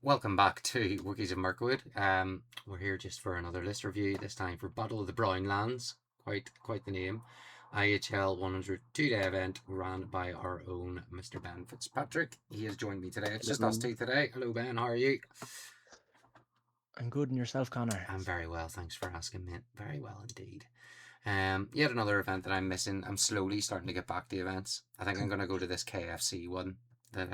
Welcome back to Wookies of Mirkwood. We're here just for another list review, this time for Battle of the Brownlands. Quite the name. IHL 100 two-day event run by our own Mr. Ben Fitzpatrick. He has joined me today. It's just us Hello. two today. Hello, Ben. How are you? I'm good, and yourself, Connor? I'm very well. Thanks for asking, mate. Very well indeed. Yet another event that I'm missing. I'm slowly starting to get back to events. I think I'm going to go to this KFC one that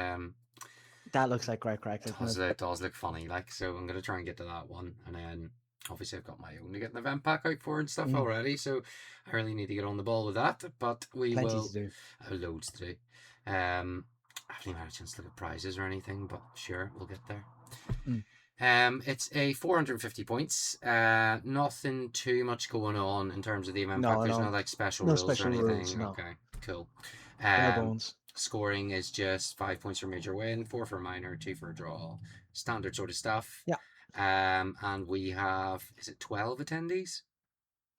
That looks like great crack, doesn't it? it does look funny, like, so I'm gonna try and get to that one, and then obviously I've got my own to get an event pack out for and stuff Mm, already, so I really need to get on the ball with that. But we plenty to will do. have loads to do. I haven't even had a chance to look at prizes or anything, but sure, we'll get there. Mm. It's a 450 points. Nothing too much going on in terms of the event pack. No, There's no no, like special no rules or special rules. anything. No, Okay, cool. bare Um, bones. Scoring is just 5 points for major win, four for minor, two for a draw. Standard sort of stuff. Yeah. And we have, is it 12 attendees?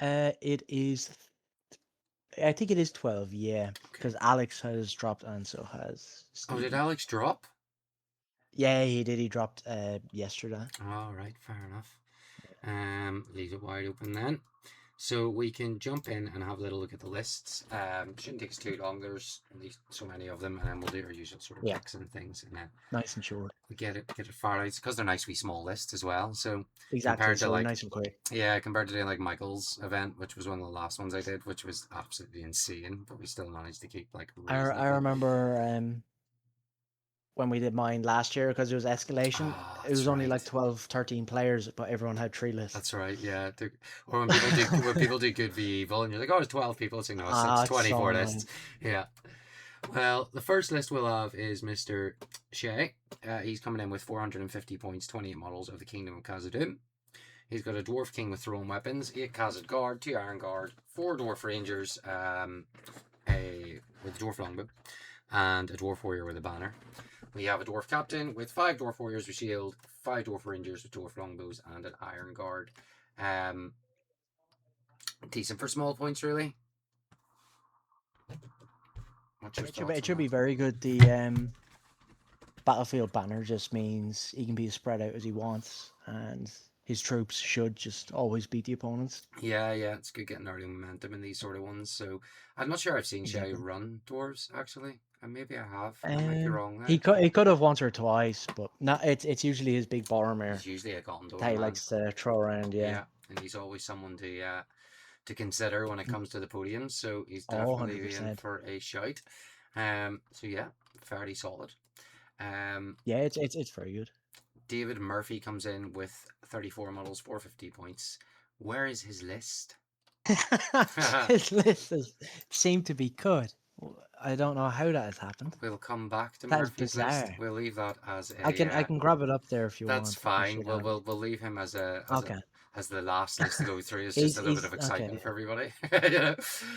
It is. I think it is 12. Yeah, Okay. because Alex has dropped, and so has Oh, did Stephen. Alex drop? Yeah, he did. He dropped yesterday. All right, fair enough. Leave it wide open then. So we can jump in and have a little look at the lists. Shouldn't take us too long. There's at least so many of them, and then we'll do our usual sort of Yeah, picks and things, and then nice and short. we get it far out because they're nice wee small lists as well. So Exactly. compared to So like nice and quick. compared to doing like Michael's event, which was one of the last ones I did, which was absolutely insane, but we still managed to keep like I reasonable. remember when we did mine last year because it was escalation. Ah, It that's was only right. like 12, 13 players, but everyone had 3 That's lists. right. Yeah. Or when people do good v evil, and you're like, oh, it's 12 people. It's like, no, it's Ah, it's so 24 lists. annoying. Yeah. Well, the first list we'll have is Mr. Shea. He's coming in with 450 points, 28 models of the Kingdom of Khazad-dûm. He's got a Dwarf King with thrown weapons, 8 Khazad Guard, 2 Iron Guard, 4 Dwarf Rangers, with a Dwarf Longbow, and a Dwarf Warrior with a banner. We have a Dwarf Captain with 5 Dwarf Warriors with shield, 5 Dwarf Rangers with Dwarf Longbows, and an Iron Guard. Um, Decent for small points, really. What's your thoughts It on should be that? very good. The battlefield banner just means he can be as spread out as he wants, and his troops should just always beat the opponents. Yeah, it's good getting early momentum in these sort of ones. So I'm not sure I've seen Shay Exactly. run dwarves actually. And maybe I have. I might be wrong He there. could have once or twice, but not. It's usually his big He's Boromir usually a Gondor that he man. likes to throw around. Yeah. Yeah, and he's always someone to consider when it Mm. comes to the podium. So he's Oh, definitely in 100%. for a shout. So yeah, fairly solid. Um, Yeah, it's very good. David Murphy comes in with 34 models, 450 points. Where is his list? His list seemed to be good. I don't know how that has happened. We'll come back to That is Murphy's list. bizarre. We'll leave that as I can grab it up there if you that's want. I fine. should We'll have it. we'll we'll leave him Okay. as the last list to go through. It's just a little bit He's of okay. excitement for everybody.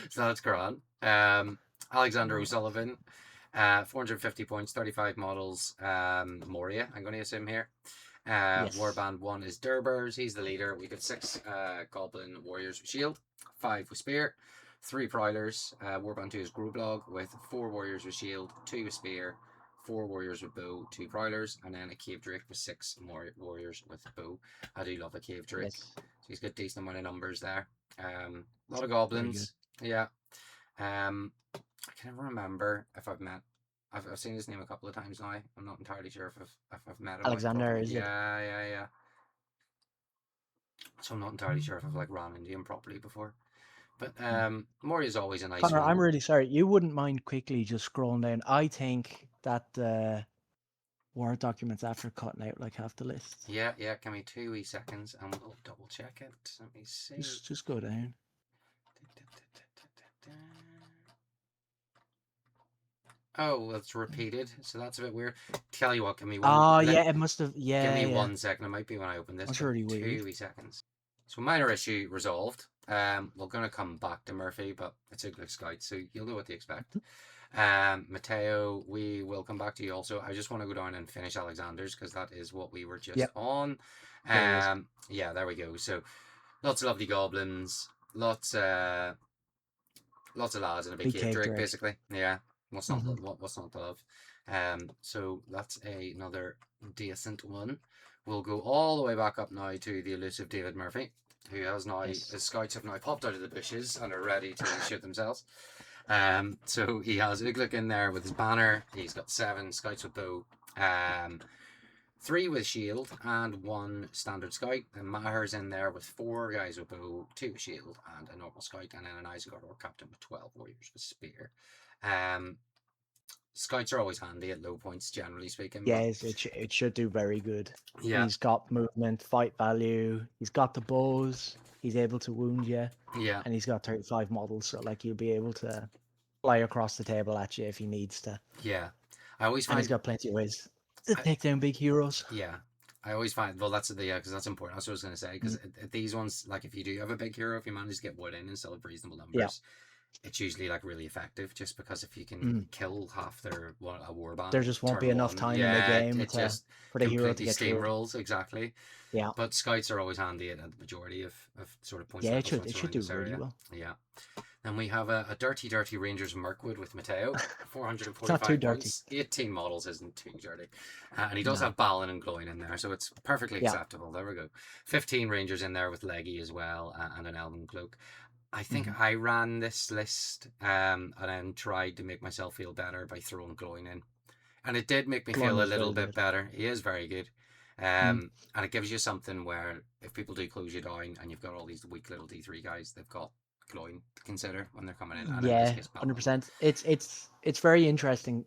So that's grand. Alexander O'Sullivan, 450 points, 35 models. Moria, I'm going to assume here. Yes. Warband 1 is Durbers. He's the leader. We got 6 Goblin Warriors with Shield, 5 with Spear, 3 Prowlers. Warband 2 is Grublog with 4 Warriors with Shield, 2 with Spear, 4 Warriors with Bow, 2 Prowlers, and then a Cave Drake with 6 more Warriors with Bow. I do love a Cave Drake. Yes. So he's got a decent amount of numbers there. A lot of Very good. Goblins. Yeah. I can never remember if I've seen his name a couple of times now. I'm not entirely sure if I've met him like Alexander, properly. is it? Yeah. So I'm not entirely sure if I've like ran into him properly before. But Mm. Mori is always a nice Connor, I'm one. really sorry. You wouldn't mind quickly just scrolling down. I think that Word documents after cutting out like half the list. Yeah. Give me 2 wee seconds and we'll double check it. Let me see. Just go down. Oh, it's repeated, so that's a bit weird. Tell you what, give me Oh yeah, it must have. give Yeah, me yeah. 1 second. It might be when I open this, That's but really two weird. wee seconds. So minor issue resolved. We're gonna come back to Murphy, but it's a good scout, so you'll know what to expect. Mateo, we will come back to you also. I just want to go down and finish Alexander's because that is what we were just Yep, on. there he is. Yeah, there we go. So lots of lovely goblins, lots of lads and a big Big cave cave drake, Drake. basically. Yeah, What's not Hmm. what's not to love? So that's another decent one. We'll go all the way back up now to the elusive David Murphy, who has now Yes. his scouts have now popped out of the bushes and are ready to shoot themselves. So he has Uglik in there with his banner. He's got 7 scouts with bow. 3 with shield and 1 standard scout. And Maher's in there with 4 guys with bow, 2 with shield, and a normal scout, and then an Isengard or captain with 12 warriors with spear. Um, Scouts are always handy at low points, generally speaking. But Yes, it should do very good. yeah, He's got movement, fight value. He's got the bows. He's able to wound you, yeah, and he's got 35 models. So like he'll be able to fly across the table at you if he needs to. yeah. I always And he's find, got plenty of ways to I, take down big heroes. yeah, I always find. Well, that's the because that's important. That's what I was going to say. Because Mm. these ones, like if you do have a big hero, if you manage to get wood in instead of reasonable Yeah. numbers, it's usually like really effective. Just because if you can Mm. kill half their a warband There just won't be turn enough 1, time in the yeah, game it to just for the hero to completely get through it. steamrolls exactly. Yeah. But scouts are always handy at the majority of sort of points Yeah, levels it once should around do this really area. well. Yeah. Then we have a dirty Rangers Mirkwood with Mateo, It's not too 445 dirty. points. 18 models isn't too dirty. And he does No. have Balin and Glowing in there, so it's perfectly Yeah. acceptable. There we go. 15 Rangers in there with Leggy as well, and an Elven Cloak. I think Mhm. I ran this list and then tried to make myself feel better by throwing Glowing in. And it did make me Glowing feel a is little very bit good. better. He is very good. Mm. And it gives you something where if people do close you down and you've got all these weak little D3 guys, they've got Glowing to consider when they're coming in. And in this Yeah, case, Balin. 100%. It's very interesting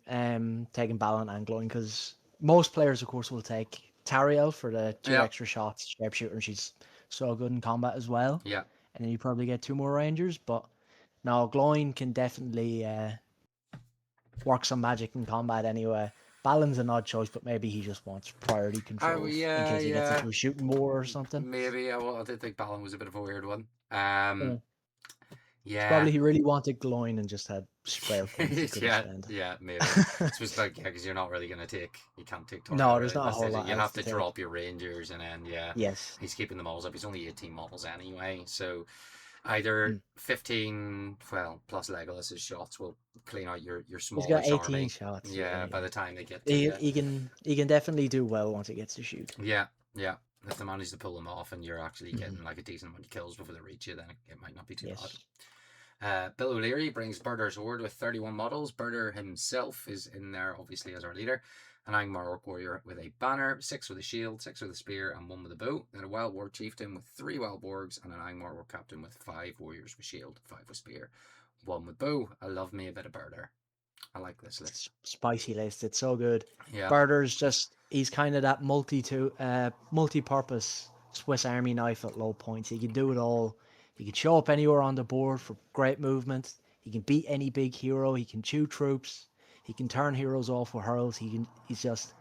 taking Balin and Glowing because most players, of course, will take Tariel for the 2 Yeah, extra shots, sharpshooter, and she's so good in combat as well. yeah. And then you probably get 2 more Rangers, but no, Glowing can definitely work some magic in combat anyway. Balin's an odd choice, but maybe he just wants priority controls in Yeah, case he gets yeah. into a shooting war or something. Maybe. I did think Balin was a bit of a weird one. Yeah. It's Yeah. probably he really wanted Glowing and just had spare points he could have Yeah, spent. yeah, maybe. It's just like, yeah, because you're not really going to you can't take Tariel No, there's really at not a this whole stage. lot You'd else have to to take. drop your Rangers, and then, yeah, Yes. he's keeping the models up. He's only 18 models anyway, so either Mm. 15, well, plus Legolas's shots will clean out your He's got smallish 18 army. shots. Yeah, Yeah, by yeah. the time they get to He, you. he can definitely do well once he gets to shoot. Yeah, yeah. If they manage to pull them off and you're actually Hmm. getting like a decent amount of kills before they reach you, then it might not be too bad. Yes. Bill O'Leary brings Birder's Horde with 31 models. Birder himself is in there, obviously, as our leader. An Angmar Orc Warrior with a banner, 6 with a shield, 6 with a spear, and 1 with a bow. Then a Wild Warg Chieftain with 3 Wild Wargs, and an Angmar Orc Captain with 5 Warriors with shield, 5 with spear, 1 with bow. I love me a bit of Birder. I like this list. Spicy list. It's so good. Yeah. Barter's just he's kind of that multi-purpose Swiss Army knife at low points. He can do it all. He can show up anywhere on the board for great movement. He can beat any big hero. He can chew troops. He can turn heroes off with hurls. He's just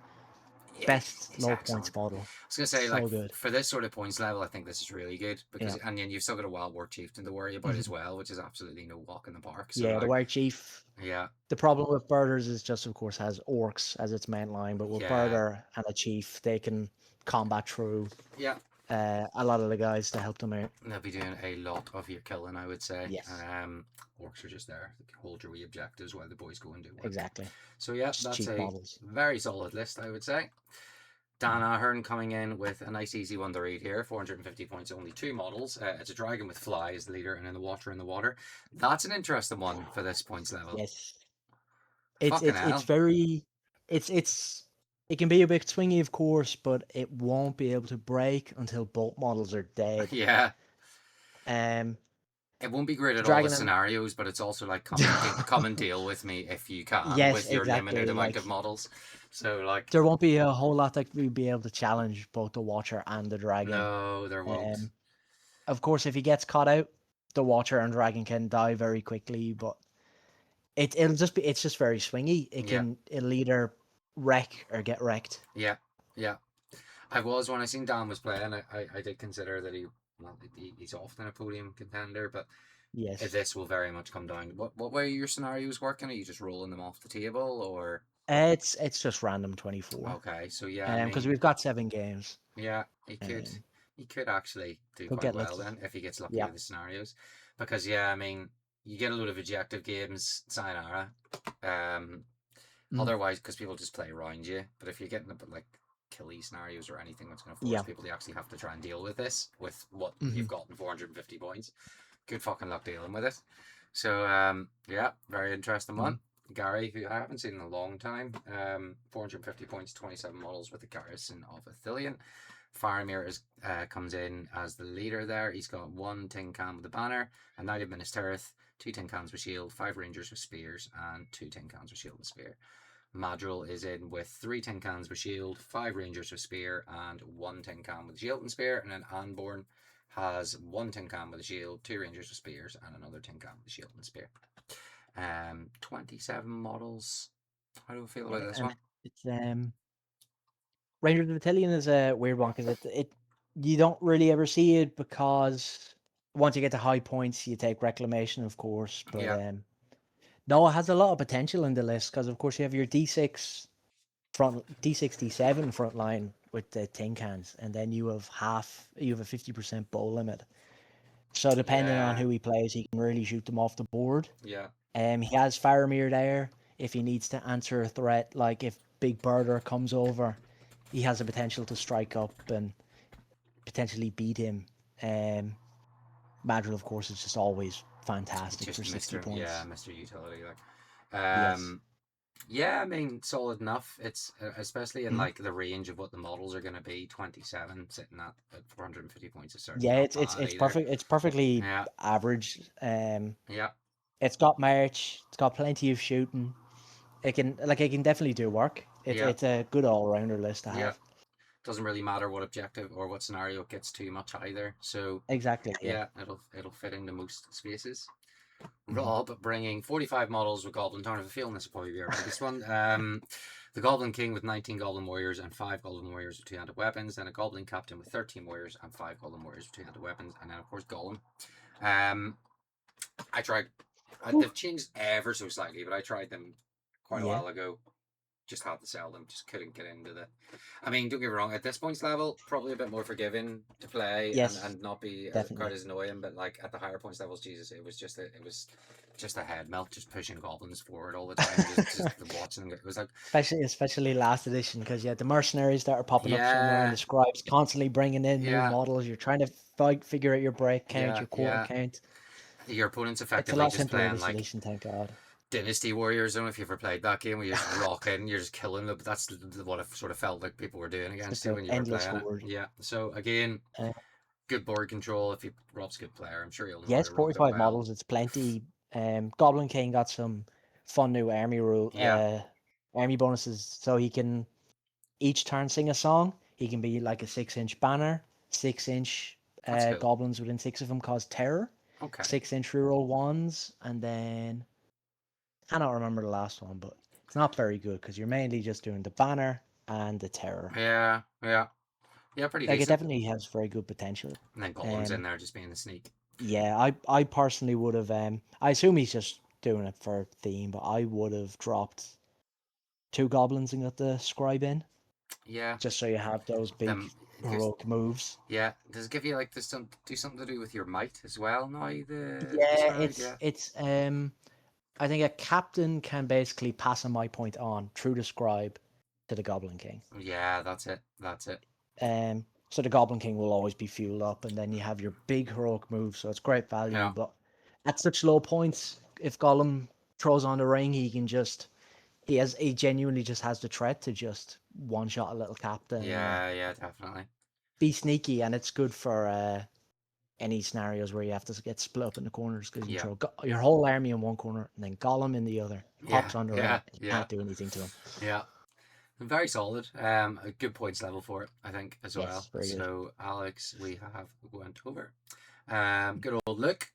Yeah, best he's low points excellent. model. I was gonna say, like, So good. for this sort of points level, I think this is really good because, Yeah. and then you've still got a Wild War Chieftain to worry about as Mhm. well, which is absolutely no walk in the park. So, Yeah, the like, White Chief. yeah, The problem with Birders is just, of course, has orcs as its main line, but with yeah, Birder and a Chief, they can combat through yeah. a lot of the guys to help them out. They'll be doing a lot of your killing, I would say. Yes. Orcs are just there to hold your wee objectives while the boys go and do work. Exactly. So yeah, Just that's cheap a models. very solid list, I would say. Dan Ahern coming in with a nice easy one to read here. 450 points, only 2 models. It's a dragon with fly as the leader, and in the water. That's an interesting one for this points level. Yes. Fucking It's hell. very it can be a bit swingy, of course, but it won't be able to break until both models are dead. Yeah. Um, It won't be great at all the Dragon and scenarios, but it's also like come and deal with me if you can yes, with your limited exactly. amount Like of models. So like, there won't be a whole lot that we'll be able to challenge both the Watcher and the Dragon. no, there won't. Of course, if he gets caught out, the Watcher and Dragon can die very quickly, but it's just very swingy. It'll either wreck or get wrecked. Yeah, yeah. I was when I seen Dan was playing. I did consider that he's often a podium contender, but Yes. this will very much come down. What way are your scenarios working? Are you just rolling them off the table, or It's just random 24. okay? So yeah, I Because mean, we've got 7 games. yeah, Um, he could actually do he'll quite get well lucky. then if he gets lucky Yeah. with the scenarios, because yeah, I mean, you get a load of objective games, sayonara. Mm. Otherwise, because people just play around you. But if you're getting a bit like killy scenarios or anything that's going to force Yeah. people to actually have to try and deal with this, with what Hmm. you've got in 450 points, good fucking luck dealing with it. So, yeah, very interesting Hmm. one. Gary, who I haven't seen in a long time, 450 points, 27 models with the garrison of Athelion. Faramir comes in as the leader there. He's got 1 tin can with a banner, a Knight of Minas Tirith, 2 tin cans with shield, 5 rangers with spears, and 2 tin cans with shield and spear. Madril is in with 3 tin cans with shield, 5 rangers with spear, and 1 tin can with shield and spear. And then Anborn has 1 tin can with a shield, 2 rangers with spears, and another tin can with a shield and spear. 27 models. How do we feel about Yeah, this and one? it's Rangers of Battalion is a weird one because it you don't really ever see it because once you get to high points, you take reclamation, of course. But Yeah, no, it has a lot of potential in the list because, of course, you have your D6 D6 D7 front line with the tin cans, and then you have a 50% bow limit. So depending on yeah, who he plays, he can really shoot them off the board. yeah, He has Faramir there if he needs to answer a threat, like if Big Birder comes over, he has the potential to strike up and potentially beat him. Um, Madrid, of course, is just always fantastic for just 60 points. Mr. Utility. Like, Yes. yeah, I mean, solid enough. It's especially in Mhm. like the range of what the models are going to be. 27 sitting at 450 points is certainly Yeah, not it's bad it's either. perfect. It's perfectly Yeah, average. yeah, It's got march. It's got plenty of shooting. It can definitely do work. It's yeah, it's a good all rounder list to yeah. have. Doesn't really matter what objective or what scenario it gets too much either. So Exactly. Yeah. yeah, it'll fit into most spaces. Hmm. Rob bringing 45 models with Goblin Town of a feeling this will probably be our biggest one. The Goblin King with 19 Goblin Warriors and 5 Goblin Warriors with 2-handed weapons, then a Goblin Captain with 13 Warriors and 5 Goblin Warriors with 2-handed weapons, and then of course Golem. Um, I tried. They've changed ever so slightly, but I tried them quite a Yeah. while ago. Just had to sell them. Just couldn't get into the. I mean, don't get me wrong. At this points level, probably a bit more forgiving to play Yes. and not be as quite Definitely. as annoying. But like at the higher points levels, Jesus, it was just a head melt, just pushing goblins forward all the time, just watching them. It was like, Especially last edition because you had the mercenaries that are popping up somewhere and yeah, the scribes constantly bringing in new yeah, models. You're trying to figure out your break count, yeah, your quarter yeah. count. Your opponent's It's a effectively lot just simpler playing this like edition, thank God. Dynasty Warriors. I don't know if you've ever played that game where you just rock in, you're just killing them. But that's what it sort of felt like people were doing It's against just you an when you were endless playing it. horde. Yeah. So again, Uh, good board control. If Rob's a good player, I'm sure he'll know how yes, to run it 45 well. models. It's plenty. Goblin King got some fun new Yeah, army bonuses, so he can each turn sing a song. He can be like a 6-inch banner, 6-inch that's cool. goblins within 6 of them cause terror, Okay. 6-inch reroll ones, and then I don't remember the last one, but it's not very good because you're mainly just doing the banner and the terror. Yeah, yeah, yeah. Pretty Like it decent. definitely has very good potential. And then Golem's in Um, there just being a sneak. yeah, I personally would have. I assume he's just doing it for theme, but I would have dropped 2 goblins and got the scribe in Yeah. just so you have those big Them. Gives, heroic moves. yeah. Does it give you like this some do something to do with your might as well? Now the Yeah, scribe. Yeah. it's I think a captain can basically pass a my point on through the scribe to the Goblin King. Yeah. That's it. That's it. So the Goblin King will always be fueled up, and then you have your big heroic move, so it's great value. Yeah. But at such low points, if Gollum throws on the ring, he genuinely just has the threat to just one shot a little captain and Yeah. Yeah. Definitely. be sneaky, and it's good for any scenarios where you have to get split up in the corners because you Yeah. throw your whole army in one corner and then Gollum in the other. Yeah. Pops on the ring, Yeah. and you Yeah. can't do anything to him. Yeah. Very solid. A good points level for it, I think, as well. Yes, very good. So, Alex, we have went over. Good old Luke.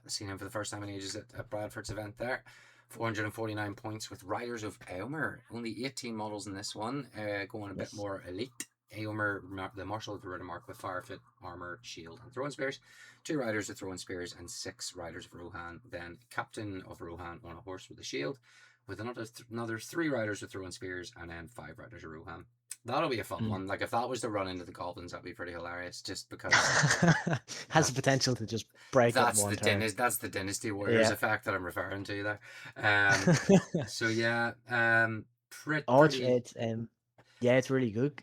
Seen him for the first time in ages at Bradford's event there. 449 points with Riders of Eomer. Only 18 models in this one. Going a bit Yes. more elite. Eomer, the Marshal of the Riddermark with Firefit, Armor, Shield, and Throwing Spears. 2 Riders with Throwing Spears and 6 Riders of Rohan. Then Captain of Rohan on a horse with a shield with another 3 riders with throwing spears and then 5 riders of Rohan. That'll be a fun Mm. one. Like if that was to run into the goblins, that'd be pretty hilarious. Just because Has the that's potential to just break it in one turn. that's the Dynasty Warriors Yeah. effect that I'm referring to there. Um, so yeah, Oh, pretty it's yeah, it's really good.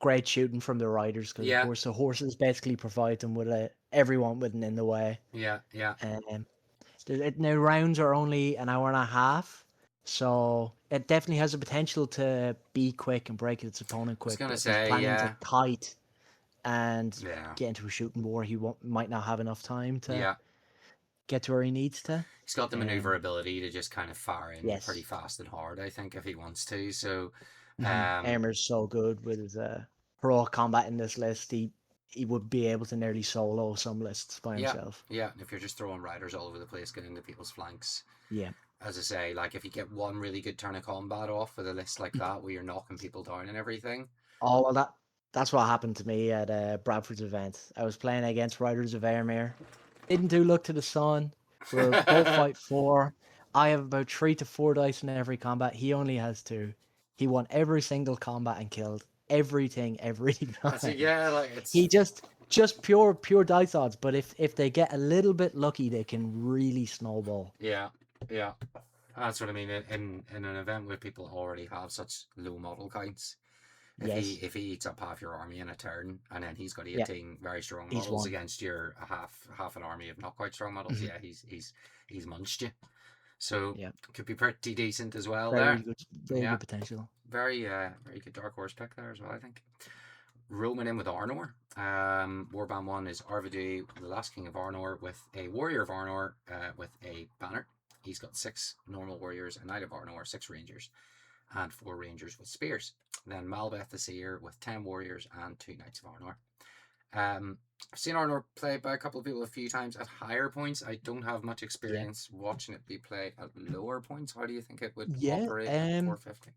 Great shooting from the riders because of yeah, course the horses basically provide them with everyone with in the way. yeah, yeah. Um, now rounds are only an hour and a half, so it definitely has the potential to be quick and break its opponent I was quick. gonna But if he's say planning to yeah, kite and yeah, get into a shooting war, he might not have enough time to yeah. get to where he needs to. He's got the Um, maneuverability to just kind of fire in pretty yes. fast and hard. I think if he wants to. So, um, Aimer's so good with his heroic combat in this list. He would be able to nearly solo some lists by yeah, himself. yeah. If you're just throwing riders all over the place, getting into people's flanks, Yeah. as I say, like if you get one really good turn of combat off with a list like that, where you're knocking people down and everything. All of that's what happened to me at Bradford's event. I was playing against Riders of Airmere. Didn't do Look to the Sun. We were both fight 4. I have about 3 to 4 dice in every combat. He only has 2. He won every single combat and killed everything every So time. yeah, like He it's just pure dice odds, but if they get a little bit lucky, they can really snowball. yeah, yeah. That's what I mean. In an event where people already have such low model counts, Yes. if he eats up half your army in a turn, and then he's got Yeah. 18 very strong He's models won. against your half an army of not quite strong models, Mhm. yeah, he's munched you. So Yeah. could be pretty decent as well Very there. good. Very Yeah, good potential. very good dark horse pick there as well. I think. Roman in with Arnor. Warband 1 is Arvidu, the last king of Arnor, with a warrior of Arnor with a banner. He's got 6 normal warriors, a knight of Arnor, 6 rangers, and 4 rangers with spears. Then Malbeth the Seer with 10 warriors and 2 knights of Arnor. I've seen Arnor played by a couple of people a few times at higher points. I don't have much Yeah. experience watching it be played at lower points. How do you think it would Yeah. operate at 450?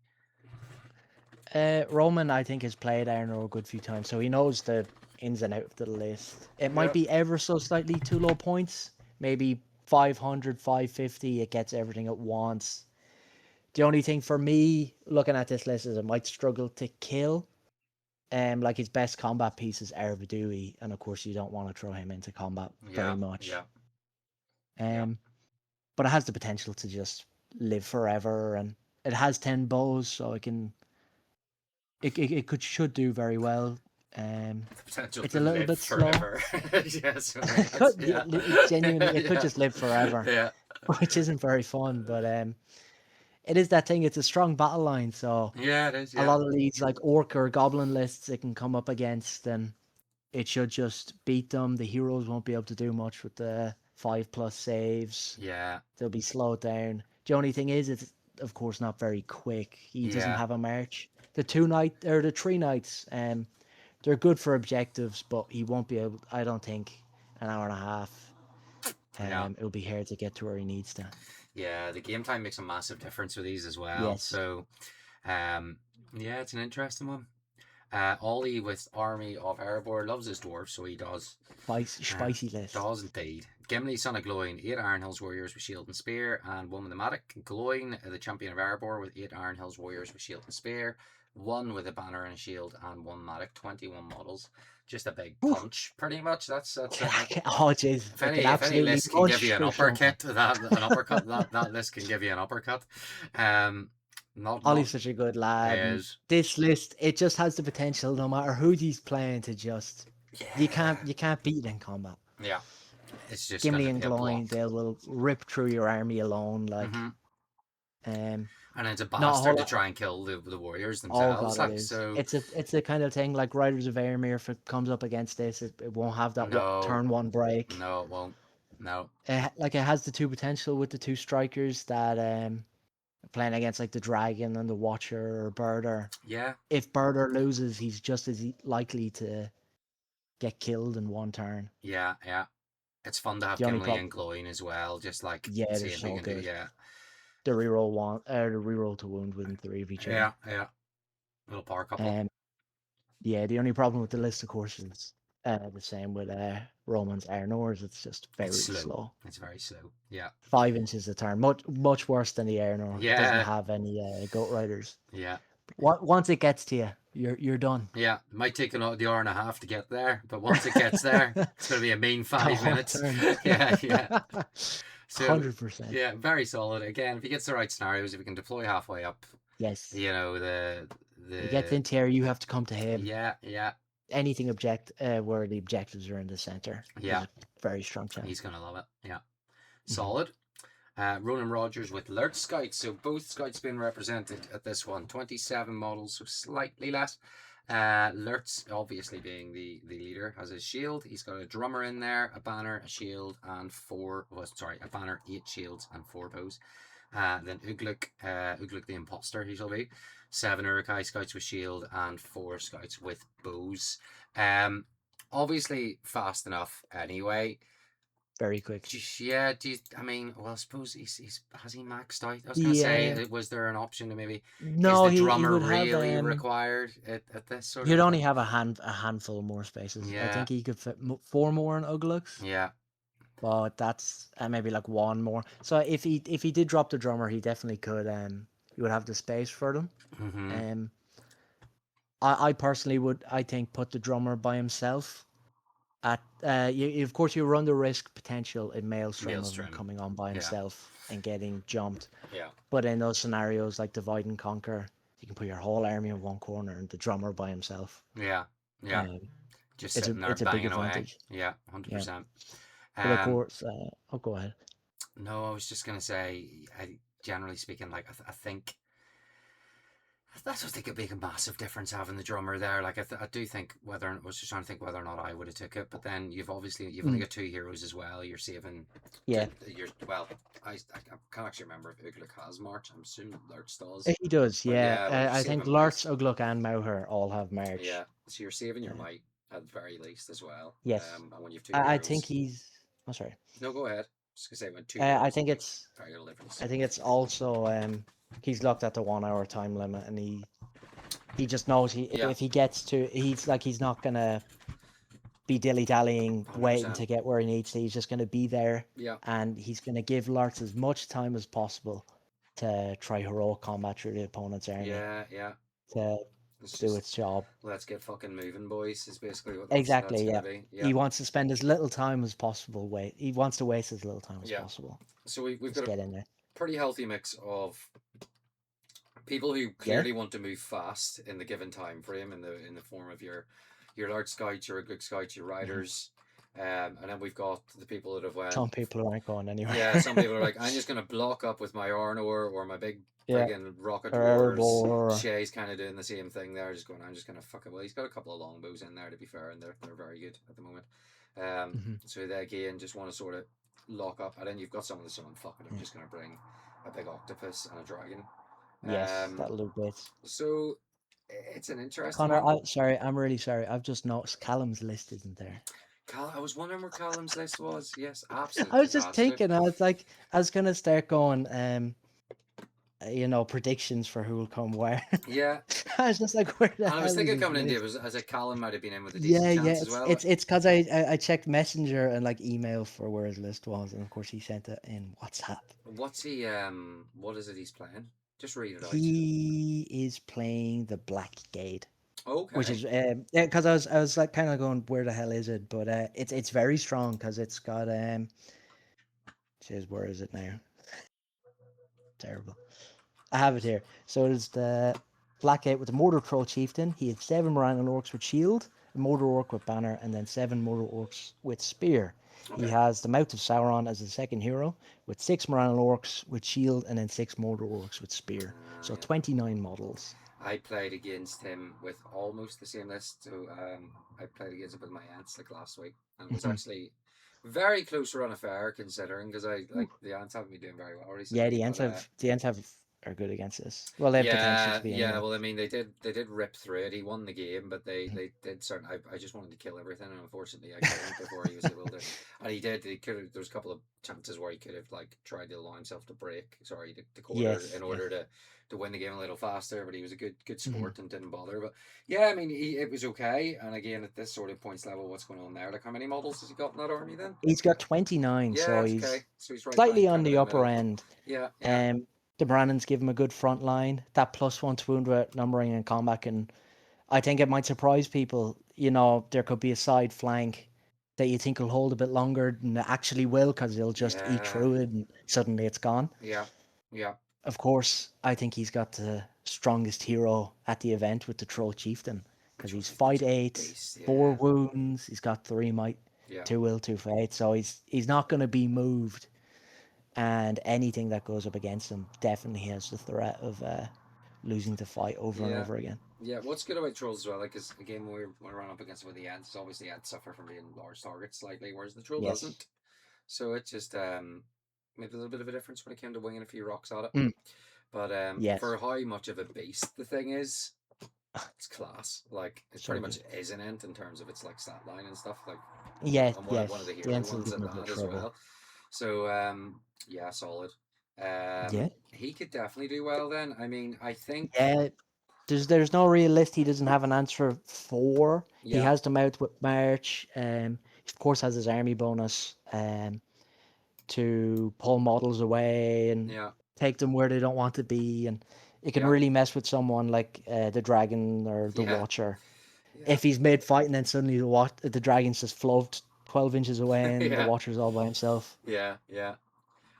Roman, I think, has played Arno a good few times, so he knows the ins and outs of the list. It might Yeah. be ever so slightly too low points, maybe 500, 550. It gets everything at once. The only thing for me looking at this list is it might struggle to kill. Like his best combat piece is Ervidui, and of course you don't want to throw him into combat very Yeah, much. yeah, yeah. But it has the potential to just live forever, and it has 10 bows, so it could should do very well. The potential It's to a little live bit slow. forever. Yes, It could, yeah. genuinely, it could Yeah, just live forever, yeah, which isn't very fun. But it is that thing. It's a strong battle line, so yeah, it is, a yeah. lot of these like orc or goblin lists it can come up against, and it should just beat them. The heroes won't be able to do much with the 5+ saves. Yeah, They'll be slowed down. The only thing is, it's of course not very quick. He doesn't yeah, have a march. The 3 knights, they're good for objectives, but he won't be able. I don't think an hour and a half. yeah. It'll be hard to get to where he needs to. Yeah, the game time makes a massive difference with these as well. Yes, So, um, yeah, it's an interesting one. Ollie with Army of Erebor loves his dwarves, so he does. spicy list. Does indeed. Gimli, son of Gloin, 8 Iron Hills warriors with shield and spear, and 1 with a matic. Gloin, the champion of Erebor, with 8 Iron Hills warriors with shield and spear, 1 with a banner and a shield, and 1 matic. 21 models. Just a big Whew. punch, pretty much. That's it. Oh jeez, it can If any absolutely list can give you push an for someone. uppercut, that list can give you an uppercut. Not Ollie's such a good lad, and is this list it just has the potential, no matter who he's playing, to just yeah, you can't beat it in combat. yeah. It's just Gimli gonna and be a Gloin, block. they will rip through your army alone. Like, Hmm. um, And it's a not a whole bastard to lot. try and kill the warriors Oh themselves. god, it Like is. so, It's a kind of thing like Riders of Airmere. If it comes up against this, it won't have that no, turn one break. no, it won't. No, Like it has the 2 potential with the 2 strikers that playing against like the dragon and the watcher or birder. yeah, If birder loses, he's just as likely to get killed in one turn. yeah, yeah. It's fun to have The only Gimli problem, and Gloin as well. Just like yeah, they're seeing who so can do. good. Yeah, The reroll the reroll to wound within 3 of each turn. yeah, yeah. Little power couple. Um, yeah, the only problem with the list, of course, is the same with Roman's Arnors. It's just It's very slow. slow. It's very slow. Yeah, 5 inches a turn, much worse than the Arnor. It doesn't yeah, have any goat riders. yeah. Once it gets to you, you're done. Yeah, might take the hour and a half to get there, but once it gets there, it's going to be a mean A five hot minutes. turn. Yeah, yeah. So 100%. yeah, very solid. Again, if he gets the right scenarios, if he can deploy halfway up, Yes. He gets the into here, you have to come to him. yeah, yeah, Anything where the objectives are in the center. He's yeah, a very strong chance. he's gonna love it. Yeah, Mhm. solid. Ronan Rogers with Lurt Scouts. So both Scouts being represented at this one. 27 models, so slightly less. Lurtz obviously being the leader, has his shield. He's got a drummer in there, a banner, a shield, and a banner, 8 shields, and 4 bows. Then Ugluk the imposter, he shall be. 7 Urukai Scouts with shield, and 4 Scouts with bows. Obviously fast enough anyway. Very quick. Yeah, I mean, well, I suppose has he maxed out? I was gonna Yeah. say, was there an option to maybe, is No, the he drummer would have really required at this sort he'd of only have a handful more spaces. I Yeah, think he could fit 4 more in Uglux, yeah. but that's maybe like 1 more. So if he did drop the drummer, he definitely could. He would have the space for them. Mm-hmm. I personally would, I think, put the drummer by himself. At of course you run the risk potential in Maelstrom of him Maelstrom. coming on by Yeah. himself and getting jumped. Yeah. But in those scenarios like Divide and Conquer, you can put your whole army in one corner and the drummer by himself. Yeah. Yeah. Just sitting there It's a big banging away. advantage. Yeah, Yeah. 100%. But of course, I'll go ahead. No, I was just gonna say, generally speaking, like I think that's what could make a massive difference having the drummer there. Like I do think I was just trying to think whether or not I would have took it, but then you've only got 2 heroes as well. You're saving. Yeah. I can't actually remember if Ugluk has March. I'm assuming Lurtz does. He does, But yeah. well, I think Lurtz, Ugluk, and Mauher all have March. Yeah, so you're saving your might at the very least as well. Yes. And when you've 2 I heroes. think he's. Oh, sorry. No, go ahead. Just gonna say when 2 I think it's. very little difference. I think it's also he's looked at the 1 hour time limit and he just knows if he gets to he's not gonna be dilly dallying waiting to get where he needs to. He's just gonna be there. Yeah. And he's gonna give Lurtz as much time as possible to try heroic combat through the opponent's army. Yeah, yeah. To do its job. Let's get fucking moving, boys. Is basically what Exactly. that's Yeah. Be. Yeah. He wants to spend as little time as possible. He wants to waste as little time as possible. So we've just got get in there. Pretty healthy mix of people who clearly want to move fast in the given time frame in the form of your large scouts, your good scouts, your riders. And then we've got the people that have went. Some people aren't going anywhere. Yeah, some people are like, I'm just gonna block up with my Arnor or my big friggin' rocket dwarves. Shay's kind of doing the same thing there, just going, I'm just gonna fuck it. Well, he's got a couple of longbows in there to be fair, and they're very good at the moment. So they again just want to sort of lock up, and then you've got someone that's saying, fuck it, I'm just gonna bring a big octopus and a dragon. Yes, that'll do bits. So it's an interesting Connor, one. I'm really sorry. I've just noticed Callum's list isn't there. I was wondering where Callum's list was. Yes, absolutely. I was just thinking. I was gonna start going. Predictions for who will come where. Yeah. I was just like, where the hell I was thinking coming into it as a Callum might have been in with a decent chance as well. It's because I checked Messenger and like email for where his list was, and of course he sent it in WhatsApp. What's he? What is it he's playing? Just read it out. He is playing the Blackgate. Okay. Which is because I was like kind of going, where the hell is it? But it's very strong because it's got says where is it now? Terrible. I have it here. So it's the Blackgate with the Mortar Crow Chieftain. He had 7 Morangan Orcs with shield, a Mortar Orc with banner, and then 7 Mortar Orcs with spear. Okay. He has the Mouth of Sauron as the second hero, with 6 Morangan Orcs with shield, and then 6 Mortar Orcs with spear. So 29 models. I played against him with almost the same list. So I played against him with my Ants like last week, and it was actually very close run affair considering because the Ants haven't been doing very well recently. Yeah, the Ants are good against this. Well, they have potential to be. Yeah, well, I mean, they did rip through it. He won the game, but they did certain. I just wanted to kill everything, and unfortunately, I couldn't before he was able to. And he did. He could have. There was a couple of chances where he could have tried to allow himself to break. Sorry, to quarter in order to win the game a little faster. But he was a good sport and didn't bother. But yeah, I mean, it was okay. And again, at this sort of points level, what's going on there? Like, how many models has he got in that army then? He's got 29, so he's okay. So he's right slightly on the upper end. Yeah. The Brandons give him a good front line. That +1 to wound with numbering and combat can I think it might surprise people. You know, there could be a side flank that you think will hold a bit longer than it actually will because they'll just eat Yeah, through it and suddenly it's gone. yeah, yeah. Of course, I think he's got the strongest hero at the event with the Troll Chieftain because Troll he's Chieftain's fight a eight, beast. 4 wounds, he's got 3 might, Yeah, 2 will, 2 fate, so he's not going to be moved. And anything that goes up against him definitely has the threat of losing the fight over and yeah, over again. yeah. What's good about trolls as well? Like, because again, when we run up against with the ants, obviously the ants suffer from being large targets slightly, whereas the troll Yes. doesn't. So it just made a little bit of a difference when it came to winging a few rocks at it. Mm, But for yes. how much of a beast the thing is, it's class. Like it So pretty much good. is an ent in terms of its like stat line and stuff. Like Yes, and one of the yes. The hero Ents will ones give at him a bit of that as trouble. well. So yeah, solid. Yeah. He could definitely do well then. I mean, I think Yeah. There's no real list he doesn't have an answer for. He yeah, has them out with March. He of course has his army bonus. To pull models away and yeah, take them where they don't want to be, and it can yeah, really mess with someone like the dragon or the yeah, watcher. yeah, If he's mid fight and then suddenly the dragon's just float 12 inches away and the yeah, watcher's all by himself. yeah, yeah.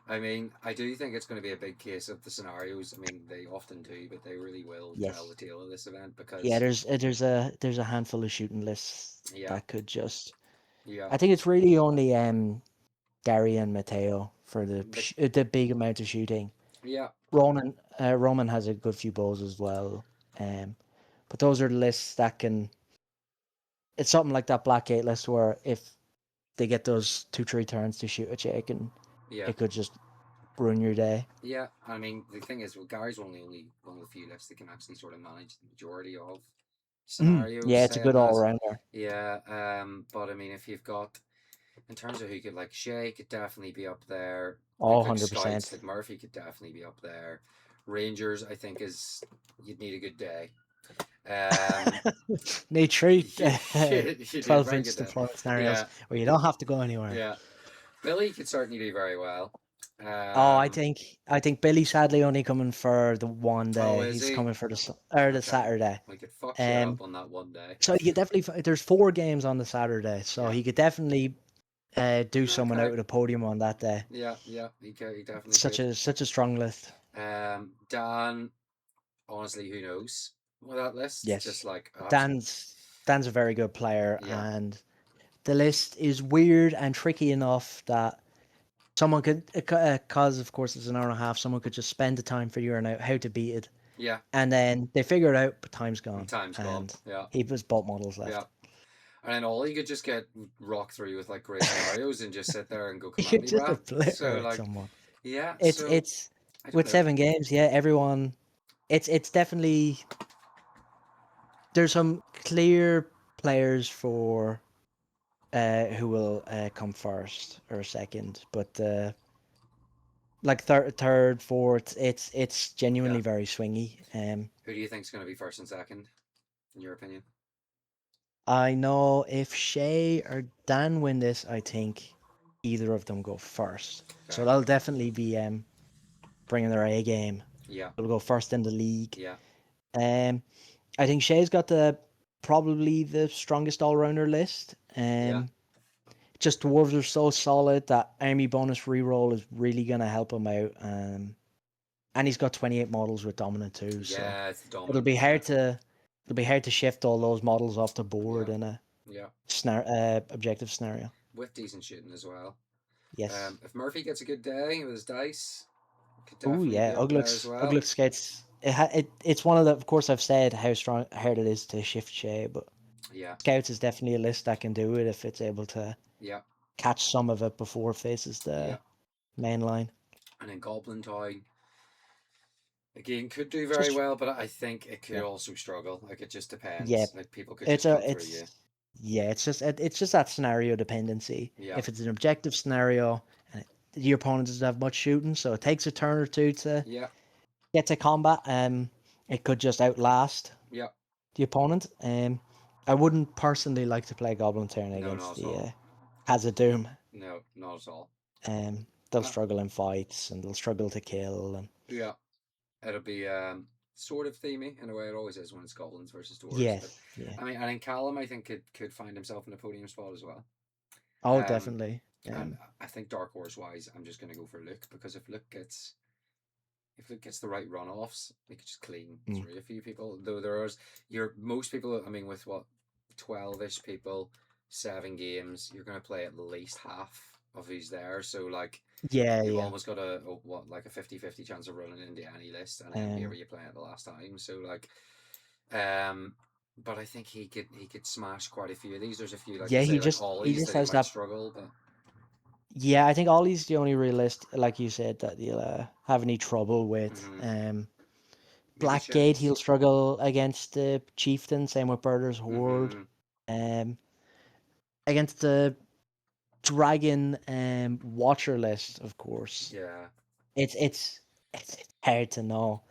I mean, I do think it's going to be a big case of the scenarios. I mean, they often do, but they really will tell the Yes. tale of this event Yeah, because there's a handful of shooting lists yeah, that could just. yeah, I think it's really only Gary and Mateo for the the big amount of shooting. yeah, Roman has a good few bows as well. Um, but those are the lists that can. It's something like that Black Gate list where if they get those 2-3 turns to shoot a chick, and yeah. it could just ruin your day. Yeah, I mean the thing is, well, Gary's only one of the few lists that can actually sort of manage the majority of scenarios. Yeah, it's a Saying good all that, rounder. yeah. But I mean, if you've got in terms of who could like Shay could definitely be up there. Oh, Like scouts, 100%. like Murphy could definitely be up there. Rangers, I think is you'd need a good day. Um, Need three you need a very 12-inch good day. deployment scenarios Yeah, where you don't have to go anywhere. yeah. Billy could certainly do very well. Oh, I Um, think I think Billy's sadly only coming for the one oh, day. is He's he? coming for or the Okay, Saturday. we could fuck shit Um, up on that one day. so he could definitely. There's 4 games on the Saturday, so Yeah. he could definitely do someone out Okay. with a podium on that day. Yeah, yeah, he definitely Such could. a strong list. Dan, honestly, who knows? With that list, just Yes, like absolute. Dan's a very good player, Yeah, and the list is weird and tricky enough that someone could, cause of course it's an hour and a half. Someone could just spend the time figuring out how to beat it, yeah. and then they figure it out, but time's And gone, time's gone. and Yeah, he was both models yeah. left. And then Ollie could just get rock through with like great scenarios and just sit there and go, He "Come at could me, just brah." So obliterate like, someone. yeah. It's So it's I don't with know. 7 games, yeah. Everyone, it's definitely there's some clear players for who will come first or second, but like third, fourth, it's Yeah. genuinely very swingy. Who do you think's going to be first and second, in your opinion? I know if Shay or Dan win this, I think either of them go first. So Okay. they'll definitely be bringing their A game. Yeah. They'll go first in the league. Yeah. Um, I think Shay's got the probably the strongest all rounder list. Yeah. Just dwarves are so solid that army bonus reroll is really gonna help him out. And he's got 28 models with dominant too, so Yeah. It's the it'll dominant be one. Yeah. hard to it'll be hard to shift all those models off the board Yeah. in a Yeah. objective scenario. With decent shooting as well. Yes. If Murphy gets a good day with his dice, could Oh definitely yeah, be up there as well. Ugluk skates. It's one of the. Of course, I've said how hard it is to shift Shay, but Yeah, Scouts is definitely a list that can do it if it's able to yeah, catch some of it before it faces yeah. the main line. And then Goblin Town again could do very Just well, but I think it could yeah, also struggle. Like it just yeah. depends. Like people could just cut through you. It's just that scenario dependency. Yeah, If it's an objective scenario and your opponent doesn't have much shooting, so it takes a turn or two to yeah, get to combat. It could just outlast yeah. the opponent. I wouldn't personally like to play Goblin Turn No, against not at the all. Hazard Doom. No, not at all. They'll Uh, struggle in fights and they'll struggle to kill. And yeah, it'll be. sort of themey in a way. It always is when it's goblins versus dwarves. But Yes, yeah. I mean, and then Callum, I think could find himself in a podium spot as well. Oh, Um, definitely. and I think dark horse wise, I'm just going to go for Luke because if Luke gets the right runoffs, he could just clean Mm, through a few people. Though there's most people. I mean, with what 12ish people, 7 games, you're going to play at least half of who's there. So like yeah, you've yeah. almost got like a 50-50 chance of running into any list, and then whoever Um, you play at the last time. So like, um, but I think he could smash quite a few of these. There's a few like yeah, say like he ollies just that he has might that. struggle, but Yeah, I think Ollie's the only realist, like you said, that you'll have any trouble with. mm-hmm. Maybe Blackgate, he'll Shins. struggle against the Chieftain. Same with Burder's Horde. Mm-hmm. Um, against the Dragon Watcher list, of course. Yeah, It's hard to know.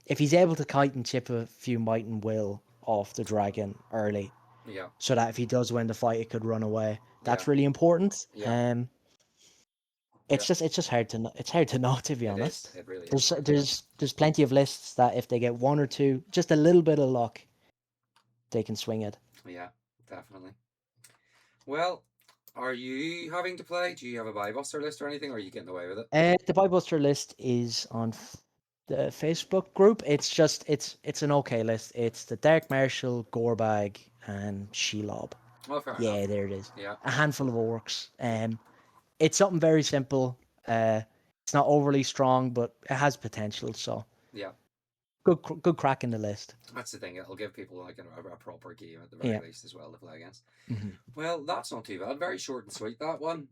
If he's able to kite and chip a few might and will off the dragon early, yeah, so that if he does win the fight, it could run away. yeah, That's really important. yeah, yeah. It's just hard to know. It's hard to know, to be It is. honest. It really is There's hard to know. there's there's plenty of lists that if they get one or two, just a little bit of luck, they can swing it. Yeah, definitely. Well, are you having to play? Do you have a buy buster list or anything, or are you getting away with it? The Buybuster list is on the Facebook group. It's an okay list. It's the Dark Marshal, Gorebag, and Shelob. Oh, fair enough. Yeah, there it is. Yeah, A handful of orcs. It's something very simple. It's not overly strong, but it has potential. So yeah. good crack in the list. That's the thing. It'll give people like a proper game at the very Yeah. least as well to play against. Hmm. Well, that's not too bad. Very short and sweet that one.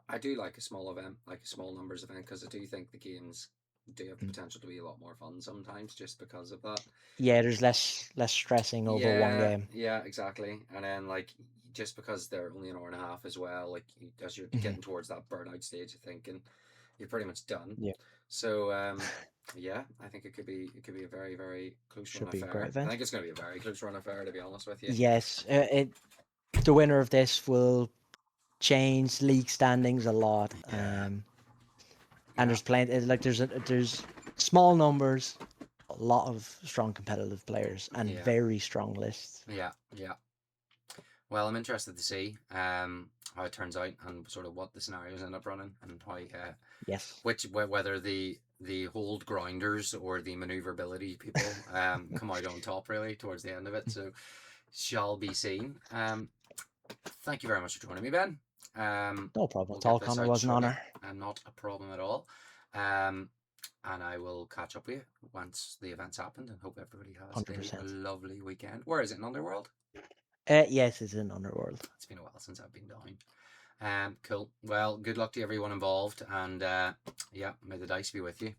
I do like a small event, like a small numbers event, because I do think the games do have the potential to be a lot more fun sometimes, just because of that. Yeah, there's less stressing over one Yeah, game. yeah, exactly. And then like just because they're only an hour and a half as well, like as you're Hmm. getting towards that burnout stage, I think, and you're pretty much done. Yeah, So yeah, I think it could be a very very close run should be a great affair. I event. think it's going to be a very close run affair, to be honest with you. Yes, the winner of this will change league standings a lot. Yeah, And yeah, there's plenty like there's small numbers, a lot of strong competitive players, and yeah, very strong lists. yeah, yeah. Well, I'm interested to see how it turns out and sort of what the scenarios end up running and how Yes, whether the hold grounders or the maneuverability people come out on top really towards the end of it. So shall be seen. Thank you very much for joining me, Ben. no problem We'll at all. get this Connor out was an shortly, honor. and not a problem at all. And I will catch up with you once the event's happened, and hope everybody has Hundred a percent. lovely weekend. Where is it in Underworld? Yes, it's in Underworld. It's been a while since I've been down. Cool. Well, good luck to everyone involved, and yeah, may the dice be with you.